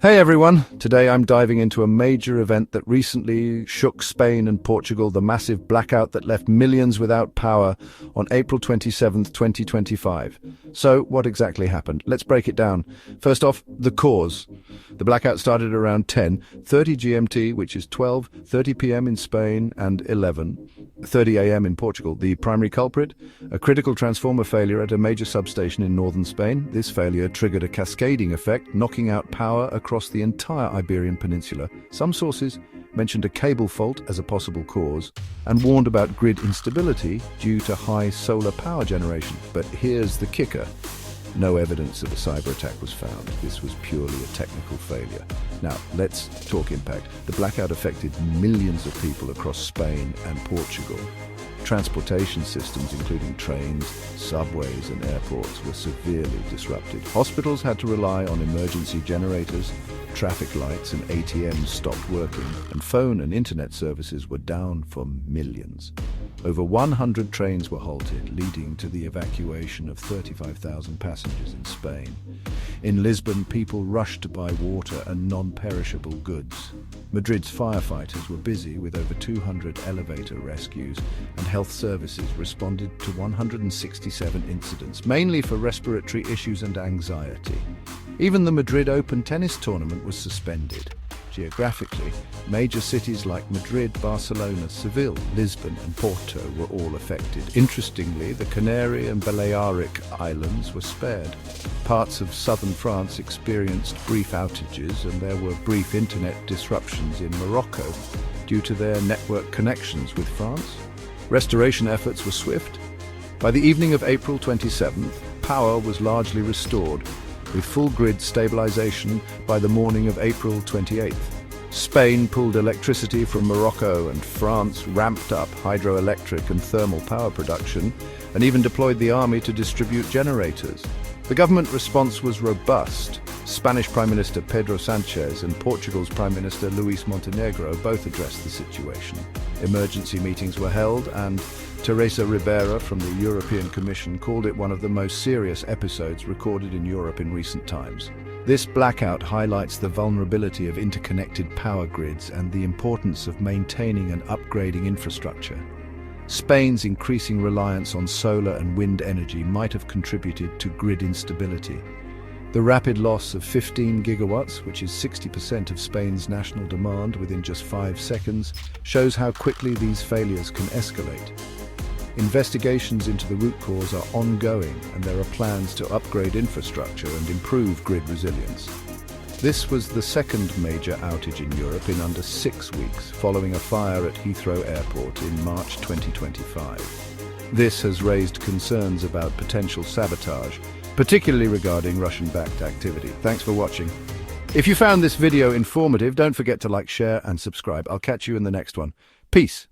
Hey everyone, today I'm diving into a major event that recently shook Spain and Portugal, the massive blackout that left millions without power on April 27th, 2025. So, what exactly happened? Let's break it down. First off, the cause. The blackout started around 10:30 GMT, which is 12:30 p.m. in Spain and 11:30 a.m. in Portugal. The primary culprit? A critical transformer failure at a major substation in northern Spain. This failure triggered a cascading effect, knocking out power across the entire Iberian Peninsula. Some sources mentioned a cable fault as a possible cause and warned about grid instability due to high solar power generation. But here's the kicker. No evidence of a cyber attack was found. This was purely a technical failure. Now, let's talk impact. The blackout affected millions of people across Spain and Portugal. Transportation systems, including trains, subways and airports, were severely disrupted. Hospitals had to rely on emergency generators, traffic lights and ATMs stopped working, and phone and internet services were down for millions. Over 100 trains were halted, leading to the evacuation of 35,000 passengers in Spain. In Lisbon, people rushed to buy water and non-perishable goods. Madrid's firefighters were busy with over 200 elevator rescues, and health services responded to 167 incidents, mainly for respiratory issues and anxiety. Even the Madrid Open tennis tournament was suspended. Geographically, major cities like Madrid, Barcelona, Seville, Lisbon and Porto were all affected. Interestingly, the Canary and Balearic Islands were spared. Parts of southern France experienced brief outages, and there were brief internet disruptions in Morocco due to their network connections with France. Restoration efforts were swift. By the evening of April 27th, power was largely restored, with full grid stabilization by the morning of April 28th. Spain pulled electricity from Morocco, and France ramped up hydroelectric and thermal power production and even deployed the army to distribute generators. The government response was robust. Spanish Prime Minister Pedro Sánchez and Portugal's Prime Minister Luís Montenegro both addressed the situation. Emergency meetings were held, and Teresa Ribera from the European Commission called it one of the most serious episodes recorded in Europe in recent times. This blackout highlights the vulnerability of interconnected power grids and the importance of maintaining and upgrading infrastructure. Spain's increasing reliance on solar and wind energy might have contributed to grid instability. The rapid loss of 15 gigawatts, which is 60% of Spain's national demand within just 5 seconds, shows how quickly these failures can escalate. Investigations into the root cause are ongoing, and there are plans to upgrade infrastructure and improve grid resilience. This was the second major outage in Europe in under 6 weeks, following a fire at Heathrow Airport in March 2025. This has raised concerns about potential sabotage, particularly regarding Russian-backed activity. Thanks for watching. If you found this video informative, don't forget to like, share and subscribe. I'll catch you in the next one. Peace.